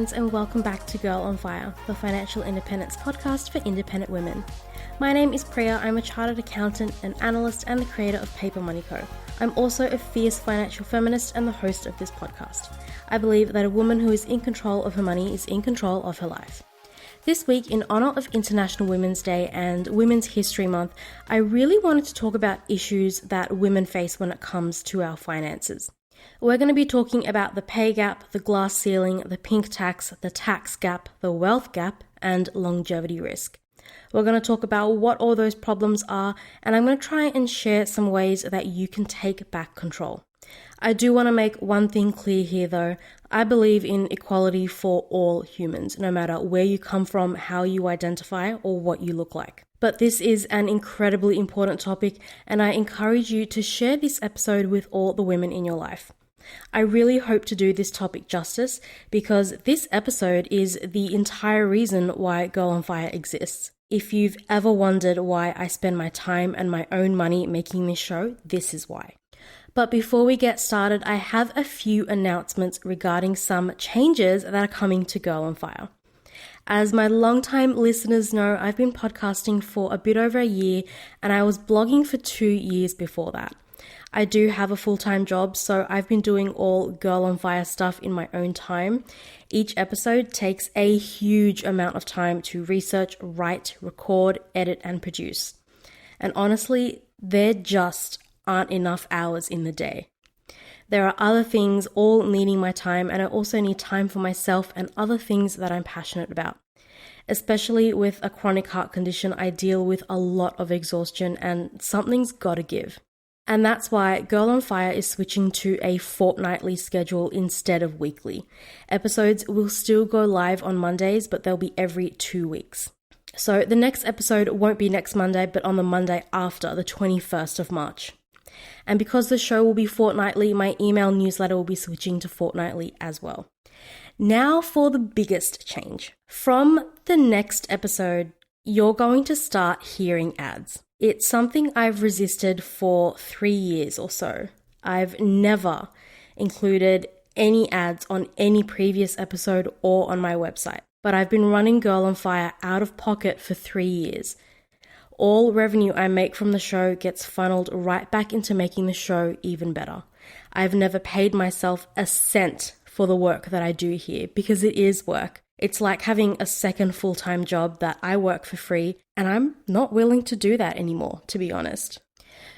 friends, and welcome back to Girl on Fire, the financial independence podcast for independent women. My name is Priya. I'm a chartered accountant, an analyst, and the creator of Paper Money Co. I'm also a fierce financial feminist and the host of this podcast. I believe that a woman who is in control of her money is in control of her life. This week, in honor of International Women's Day and Women's History Month, I really wanted to talk about issues that women face when it comes to our finances. We're going to be talking about the pay gap, the glass ceiling, the pink tax, the tax gap, the wealth gap, and longevity risk. We're going to talk about what all those problems are, and I'm going to try and share some ways that you can take back control. I do want to make one thing clear here though. I believe in equality for all humans, no matter where you come from, how you identify, or what you look like. But this is an incredibly important topic, and I encourage you to share this episode with all the women in your life. I really hope to do this topic justice because this episode is the entire reason why Girl on Fire exists. If you've ever wondered why I spend my time and my own money making this show, this is why. But before we get started, I have a few announcements regarding some changes that are coming to Girl on Fire. As my longtime listeners know, I've been podcasting for a bit over a year, and I was blogging for 2 years before that. I do have a full-time job, so I've been doing all Girl on Fire stuff in my own time. Each episode takes a huge amount of time to research, write, record, edit, and produce. And honestly, there just aren't enough hours in the day. There are other things all needing my time, and I also need time for myself and other things that I'm passionate about. Especially with a chronic heart condition, I deal with a lot of exhaustion, and something's gotta give. And that's why Girl on Fire is switching to a fortnightly schedule instead of weekly. Episodes will still go live on Mondays, but they'll be every 2 weeks. So the next episode won't be next Monday, but on the Monday after, the 21st of March. And because the show will be fortnightly, my email newsletter will be switching to fortnightly as well. Now for the biggest change. From the next episode, you're going to start hearing ads. It's something I've resisted for 3 years or so. I've never included any ads on any previous episode or on my website, but I've been running Girl on Fire out of pocket for 3 years. All revenue I make from the show gets funneled right back into making the show even better. I've never paid myself a cent for the work that I do here because it is work. It's like having a second full-time job that I work for free, and I'm not willing to do that anymore, to be honest.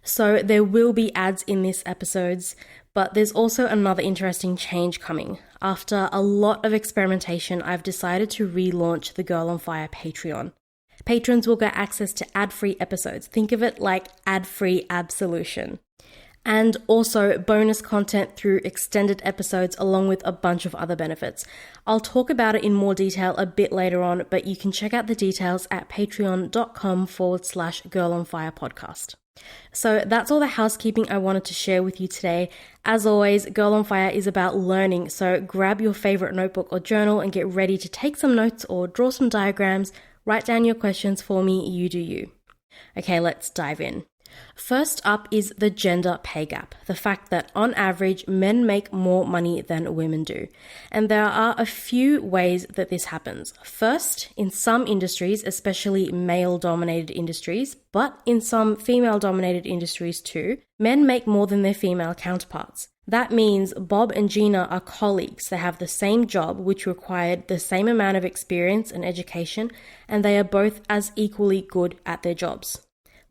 So there will be ads in these episodes, but there's also another interesting change coming. After a lot of experimentation, I've decided to relaunch the Girl on Fire Patreon. Patrons will get access to ad-free episodes. Think of it like ad-free absolution. And also bonus content through extended episodes along with a bunch of other benefits. I'll talk about it in more detail a bit later on, but you can check out the details at patreon.com/girlonfirepodcast. So that's all the housekeeping I wanted to share with you today. As always, Girl on Fire is about learning, so grab your favorite notebook or journal and get ready to take some notes or draw some diagrams. Write down your questions for me, you do you. Okay, let's dive in. First up is the gender pay gap, the fact that on average, men make more money than women do. And there are a few ways that this happens. First, in some industries, especially male-dominated industries, but in some female-dominated industries too, men make more than their female counterparts. That means Bob and Gina are colleagues. They have the same job, which required the same amount of experience and education, and they are both as equally good at their jobs.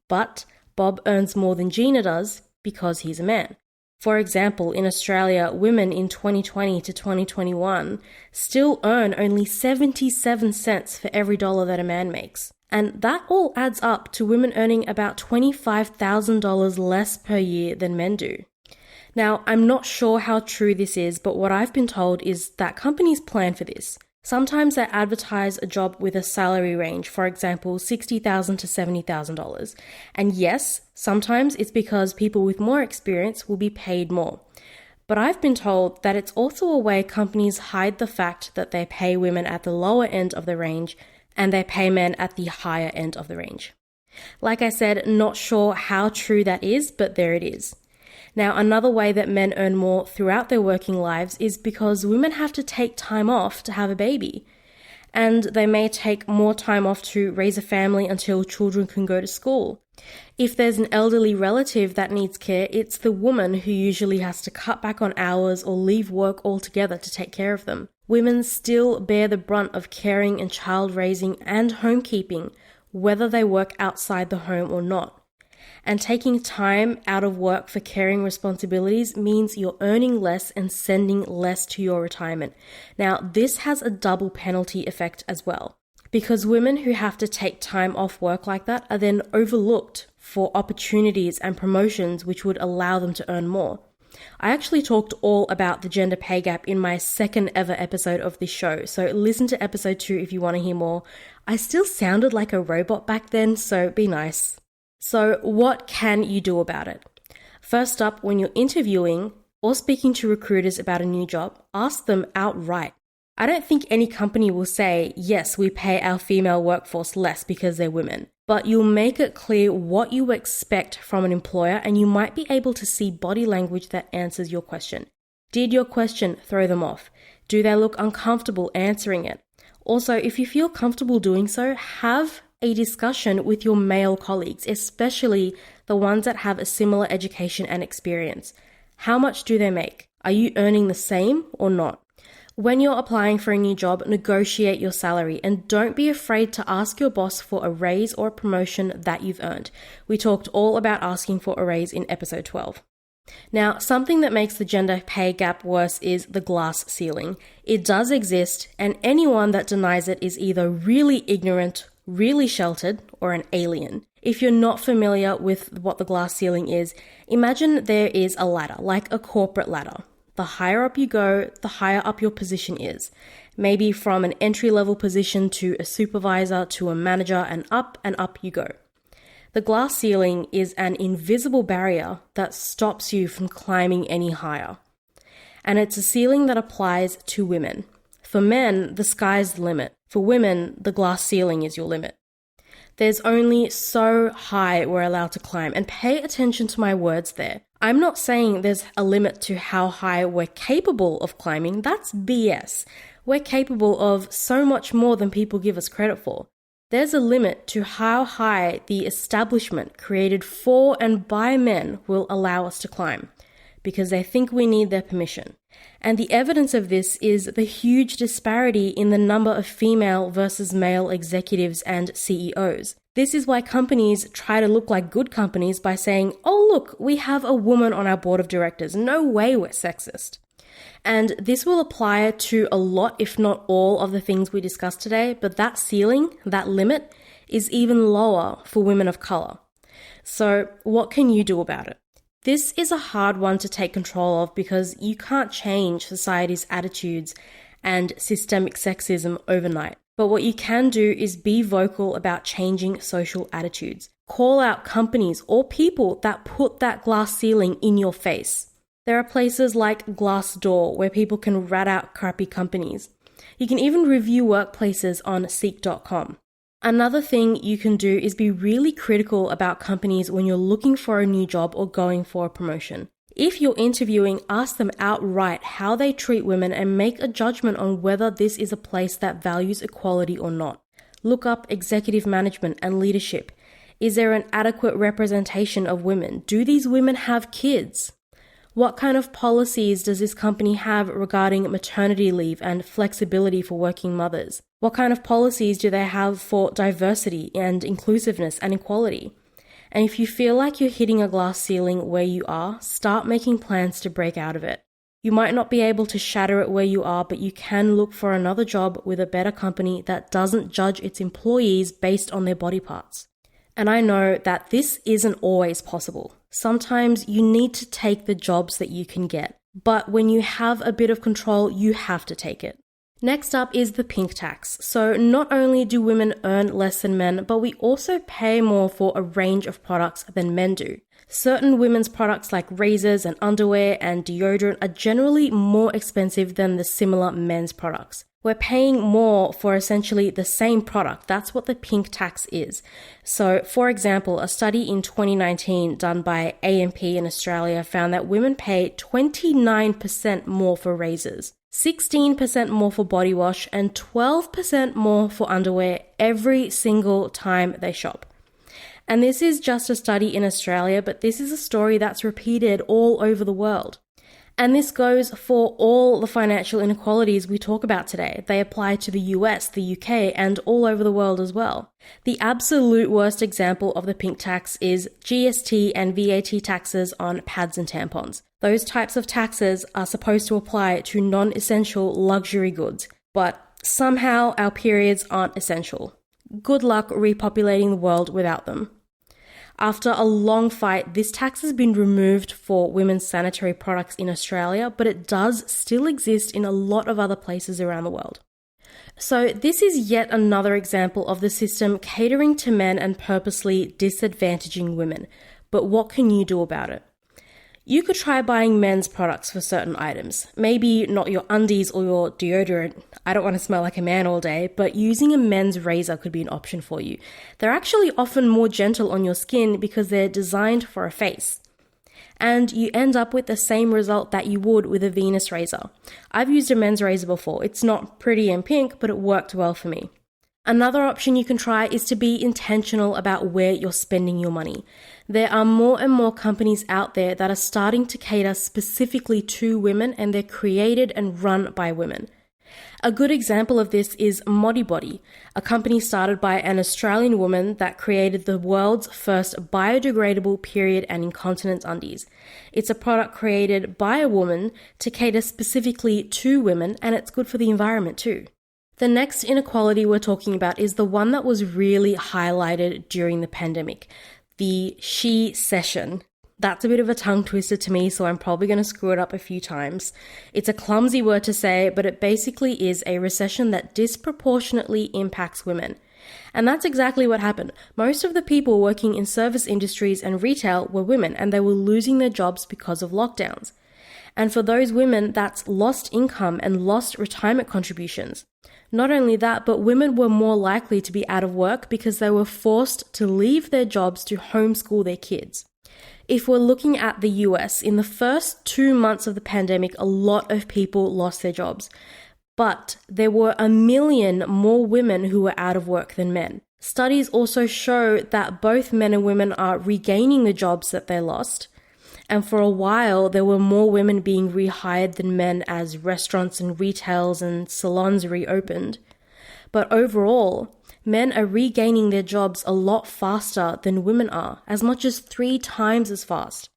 But Bob earns more than Gina does because he's a man. For example, in Australia, women in 2020 to 2021 still earn only 77 cents for every dollar that a man makes. And that all adds up to women earning about $25,000 less per year than men do. Now, I'm not sure how true this is, but what I've been told is that companies plan for this. Sometimes they advertise a job with a salary range, for example, $60,000 to $70,000. And yes, sometimes it's because people with more experience will be paid more. But I've been told that it's also a way companies hide the fact that they pay women at the lower end of the range and they pay men at the higher end of the range. Like I said, not sure how true that is, but there it is. Now, another way that men earn more throughout their working lives is because women have to take time off to have a baby. And they may take more time off to raise a family until children can go to school. If there's an elderly relative that needs care, it's the woman who usually has to cut back on hours or leave work altogether to take care of them. Women still bear the brunt of caring and child raising and homekeeping, whether they work outside the home or not. And taking time out of work for caring responsibilities means you're earning less and sending less to your retirement. Now, this has a double penalty effect as well, because women who have to take time off work like that are then overlooked for opportunities and promotions which would allow them to earn more. I actually talked all about the gender pay gap in my second ever episode of this show, so listen to episode 2 if you want to hear more. I still sounded like a robot back then, so be nice. So what can you do about it? First up, when you're interviewing or speaking to recruiters about a new job, ask them outright. I don't think any company will say, yes, we pay our female workforce less because they're women, but you'll make it clear what you expect from an employer, and you might be able to see body language that answers your question. Did your question throw them off? Do they look uncomfortable answering it? Also, if you feel comfortable doing so, have a discussion with your male colleagues, especially the ones that have a similar education and experience. How much do they make? Are you earning the same or not? When you're applying for a new job, negotiate your salary and don't be afraid to ask your boss for a raise or a promotion that you've earned. We talked all about asking for a raise in episode 12. Now, something that makes the gender pay gap worse is the glass ceiling. It does exist, and anyone that denies it is either really ignorant, really sheltered, or an alien. If you're not familiar with what the glass ceiling is, imagine there is a ladder, like a corporate ladder. The higher up you go, the higher up your position is. Maybe from an entry-level position to a supervisor to a manager, and up you go. The glass ceiling is an invisible barrier that stops you from climbing any higher. And it's a ceiling that applies to women. For men, the sky's the limit. For women, the glass ceiling is your limit. There's only so high we're allowed to climb, and pay attention to my words there. I'm not saying there's a limit to how high we're capable of climbing. That's BS. We're capable of so much more than people give us credit for. There's a limit to how high the establishment created for and by men will allow us to climb, because they think we need their permission. And the evidence of this is the huge disparity in the number of female versus male executives and CEOs. This is why companies try to look like good companies by saying, oh look, we have a woman on our board of directors. No way we're sexist. And this will apply to a lot, if not all, of the things we discussed today, but that ceiling, that limit, is even lower for women of color. So what can you do about it? This is a hard one to take control of because you can't change society's attitudes and systemic sexism overnight. But what you can do is be vocal about changing social attitudes. Call out companies or people that put that glass ceiling in your face. There are places like Glassdoor where people can rat out crappy companies. You can even review workplaces on Seek.com. Another thing you can do is be really critical about companies when you're looking for a new job or going for a promotion. If you're interviewing, ask them outright how they treat women and make a judgment on whether this is a place that values equality or not. Look up executive management and leadership. Is there an adequate representation of women? Do these women have kids? What kind of policies does this company have regarding maternity leave and flexibility for working mothers? What kind of policies do they have for diversity and inclusiveness and equality? And if you feel like you're hitting a glass ceiling where you are, start making plans to break out of it. You might not be able to shatter it where you are, but you can look for another job with a better company that doesn't judge its employees based on their body parts. And I know that this isn't always possible. Sometimes you need to take the jobs that you can get, but when you have a bit of control, you have to take it. Next up is the pink tax. So not only do women earn less than men, but we also pay more for a range of products than men do. Certain women's products like razors and underwear and deodorant are generally more expensive than the similar men's products. We're paying more for essentially the same product. That's what the pink tax is. So, for example, a study in 2019 done by AMP in Australia found that women pay 29% more for razors, 16% more for body wash, and 12% more for underwear every single time they shop. And this is just a study in Australia, but this is a story that's repeated all over the world. And this goes for all the financial inequalities we talk about today. They apply to the US, the UK, and all over the world as well. The absolute worst example of the pink tax is GST and VAT taxes on pads and tampons. Those types of taxes are supposed to apply to non-essential luxury goods, but somehow our periods aren't essential. Good luck repopulating the world without them. After a long fight, this tax has been removed for women's sanitary products in Australia, but it does still exist in a lot of other places around the world. So this is yet another example of the system catering to men and purposely disadvantaging women. But what can you do about it? You could try buying men's products for certain items. Maybe not your undies or your deodorant. I don't want to smell like a man all day, but using a men's razor could be an option for you. They're actually often more gentle on your skin because they're designed for a face. And you end up with the same result that you would with a Venus razor. I've used a men's razor before. It's not pretty and pink, but it worked well for me. Another option you can try is to be intentional about where you're spending your money. There are more and more companies out there that are starting to cater specifically to women, and they're created and run by women. A good example of this is Modibody, a company started by an Australian woman that created the world's first biodegradable period and incontinence undies. It's a product created by a woman to cater specifically to women, and it's good for the environment too. The next inequality we're talking about is the one that was really highlighted during the pandemic, the Recession. That's a bit of a tongue twister to me, so I'm probably going to screw it up a few times. It's a clumsy word to say, but it basically is a recession that disproportionately impacts women. And that's exactly what happened. Most of the people working in service industries and retail were women, and they were losing their jobs because of lockdowns. And for those women, that's lost income and lost retirement contributions. Not only that, but women were more likely to be out of work because they were forced to leave their jobs to homeschool their kids. If we're looking at the US, in the first 2 months of the pandemic, a lot of people lost their jobs. But there were 1 million more women who were out of work than men. Studies also show that both men and women are regaining the jobs that they lost. And for a while, there were more women being rehired than men as restaurants and retails and salons reopened. But overall, men are regaining their jobs a lot faster than women are, as much as 3 times as fast.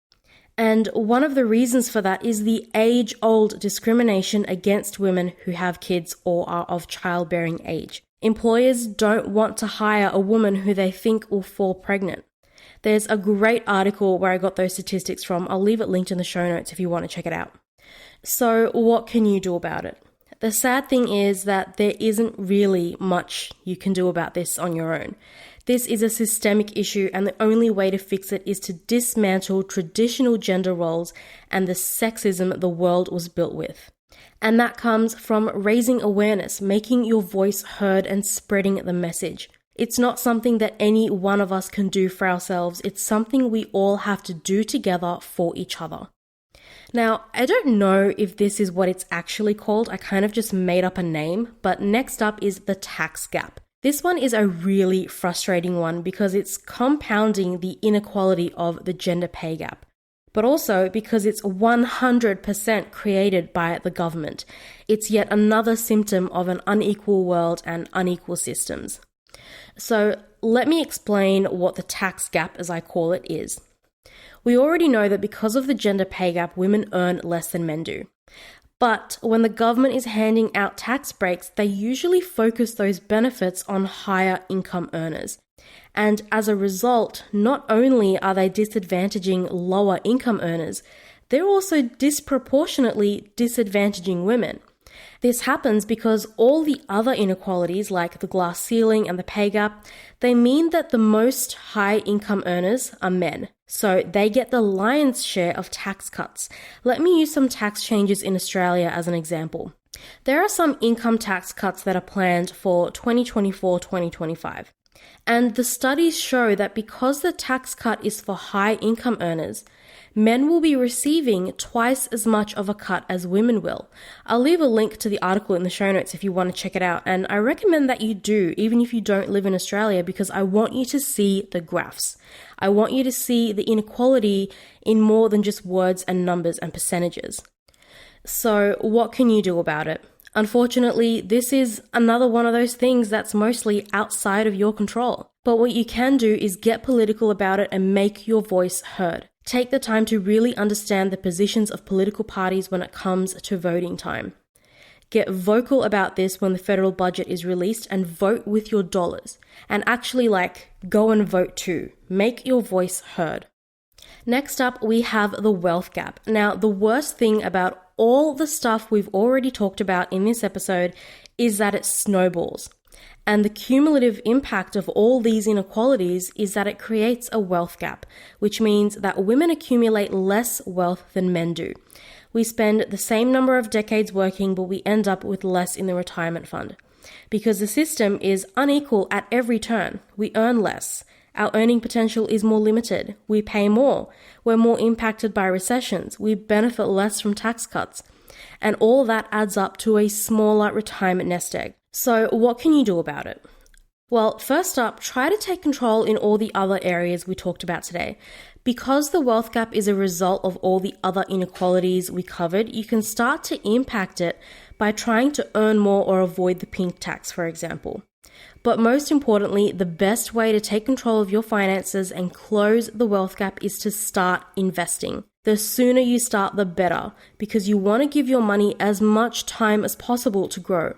And one of the reasons for that is the age-old discrimination against women who have kids or are of childbearing age. Employers don't want to hire a woman who they think will fall pregnant. There's a great article where I got those statistics from. I'll leave it linked in the show notes if you want to check it out. So what can you do about it? The sad thing is that there isn't really much you can do about this on your own. This is a systemic issue, and the only way to fix it is to dismantle traditional gender roles and the sexism the world was built with. And that comes from raising awareness, making your voice heard, and spreading the message. It's not something that any one of us can do for ourselves. It's something we all have to do together for each other. Now, I don't know if this is what it's actually called. I kind of just made up a name, but next up is the tax gap. This one is a really frustrating one because it's compounding the inequality of the gender pay gap, but also because it's 100% created by the government. It's yet another symptom of an unequal world and unequal systems. So let me explain what the tax gap, as I call it, is. We already know that because of the gender pay gap, women earn less than men do. But when the government is handing out tax breaks, they usually focus those benefits on higher income earners. And as a result, not only are they disadvantaging lower income earners, they're also disproportionately disadvantaging women. This happens because all the other inequalities, like the glass ceiling and the pay gap, they mean that the most high income earners are men. So they get the lion's share of tax cuts. Let me use some tax changes in Australia as an example. There are some income tax cuts that are planned for 2024-2025. And the studies show that because the tax cut is for high income earners, men will be receiving twice as much of a cut as women will. I'll leave a link to the article in the show notes if you want to check it out. And I recommend that you do, even if you don't live in Australia, because I want you to see the graphs. I want you to see the inequality in more than just words and numbers and percentages. So what can you do about it? Unfortunately, this is another one of those things that's mostly outside of your control. But what you can do is get political about it and make your voice heard. Take the time to really understand the positions of political parties when it comes to voting time. Get vocal about this when the federal budget is released and vote with your dollars. And actually, go and vote too. Make your voice heard. Next up, we have the wealth gap. Now, the worst thing about all the stuff we've already talked about in this episode is that it snowballs. And the cumulative impact of all these inequalities is that it creates a wealth gap, which means that women accumulate less wealth than men do. We spend the same number of decades working, but we end up with less in the retirement fund. Because the system is unequal at every turn. We earn less. Our earning potential is more limited. We pay more. We're more impacted by recessions. We benefit less from tax cuts. And all that adds up to a smaller retirement nest egg. So what can you do about it? Well, first up, try to take control in all the other areas we talked about today. Because the wealth gap is a result of all the other inequalities we covered, you can start to impact it by trying to earn more or avoid the pink tax, for example. But most importantly, the best way to take control of your finances and close the wealth gap is to start investing. The sooner you start, the better, because you want to give your money as much time as possible to grow.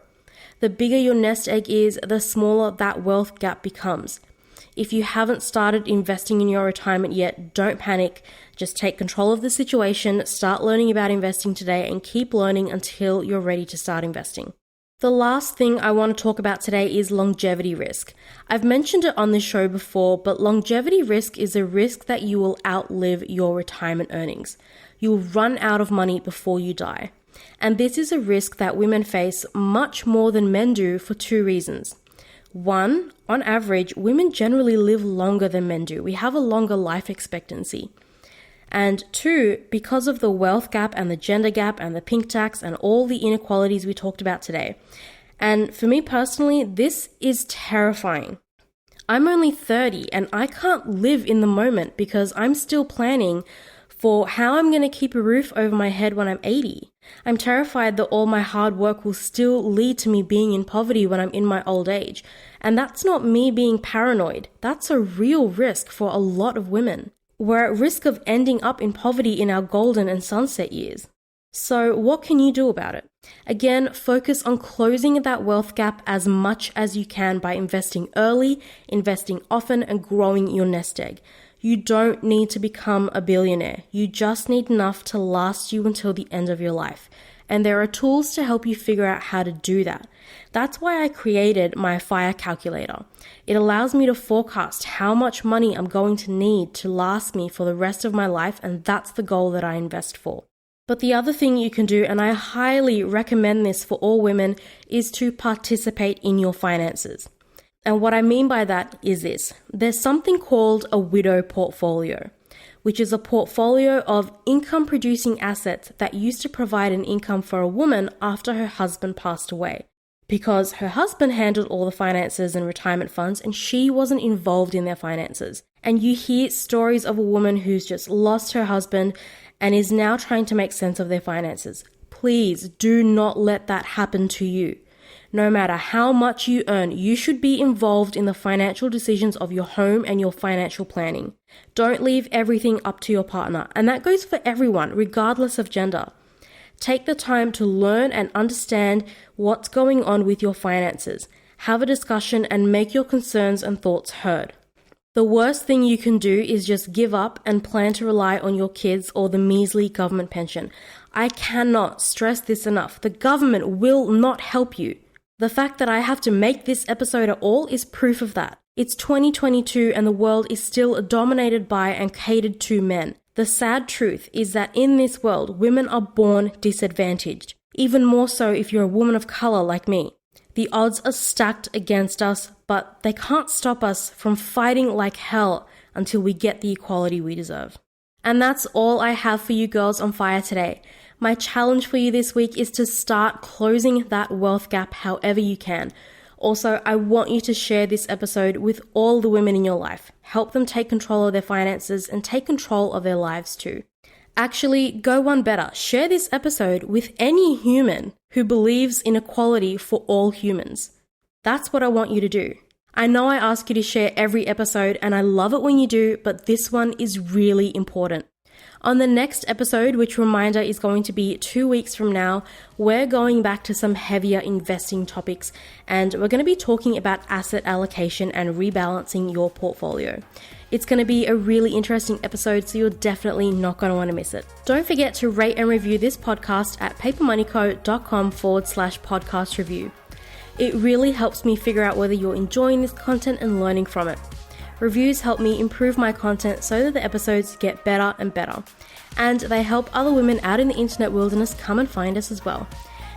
The bigger your nest egg is, the smaller that wealth gap becomes. If you haven't started investing in your retirement yet, don't panic. Just take control of the situation, start learning about investing today, and keep learning until you're ready to start investing. The last thing I want to talk about today is longevity risk. I've mentioned it on this show before, but longevity risk is a risk that you will outlive your retirement earnings. You'll run out of money before you die. And this is a risk that women face much more than men do for two reasons. One, on average, women generally live longer than men do. We have a longer life expectancy. And two, because of the wealth gap and the gender gap and the pink tax and all the inequalities we talked about today. And for me personally, this is terrifying. I'm only 30 and I can't live in the moment because I'm still planning for how I'm going to keep a roof over my head when I'm 80. I'm terrified that all my hard work will still lead to me being in poverty when I'm in my old age. And that's not me being paranoid. That's a real risk for a lot of women. We're at risk of ending up in poverty in our golden and sunset years. So what can you do about it? Again, focus on closing that wealth gap as much as you can by investing early, investing often, and growing your nest egg. You don't need to become a billionaire. You just need enough to last you until the end of your life. And there are tools to help you figure out how to do that. That's why I created my FIRE calculator. It allows me to forecast how much money I'm going to need to last me for the rest of my life, and that's the goal that I invest for. But the other thing you can do, and I highly recommend this for all women, is to participate in your finances. And what I mean by that is this. There's something called a widow portfolio, which is a portfolio of income-producing assets that used to provide an income for a woman after her husband passed away. Because her husband handled all the finances and retirement funds and she wasn't involved in their finances. And you hear stories of a woman who's just lost her husband and is now trying to make sense of their finances. Please do not let that happen to you. No matter how much you earn, you should be involved in the financial decisions of your home and your financial planning. Don't leave everything up to your partner. And that goes for everyone, regardless of gender. Take the time to learn and understand what's going on with your finances. Have a discussion and make your concerns and thoughts heard. The worst thing you can do is just give up and plan to rely on your kids or the measly government pension. I cannot stress this enough. The government will not help you. The fact that I have to make this episode at all is proof of that. It's 2022 and the world is still dominated by and catered to men. The sad truth is that in this world, women are born disadvantaged. Even more so if you're a woman of color like me. The odds are stacked against us, but they can't stop us from fighting like hell until we get the equality we deserve. And that's all I have for you girls on fire today. My challenge for you this week is to start closing that wealth gap however you can. Also, I want you to share this episode with all the women in your life. Help them take control of their finances and take control of their lives too. Actually, go one better. Share this episode with any human who believes in equality for all humans. That's what I want you to do. I know I ask you to share every episode and I love it when you do, but this one is really important. On the next episode, which reminder is going to be 2 weeks from now, we're going back to some heavier investing topics and we're going to be talking about asset allocation and rebalancing your portfolio. It's going to be a really interesting episode, so you're definitely not going to want to miss it. Don't forget to rate and review this podcast at papermoneyco.com/podcast review. It really helps me figure out whether you're enjoying this content and learning from it. Reviews help me improve my content so that the episodes get better and better. And they help other women out in the internet wilderness come and find us as well.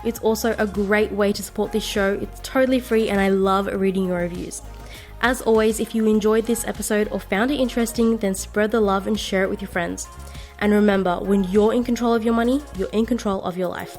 It's also a great way to support this show. It's totally free and I love reading your reviews. As always, if you enjoyed this episode or found it interesting, then spread the love and share it with your friends. And remember, when you're in control of your money, you're in control of your life.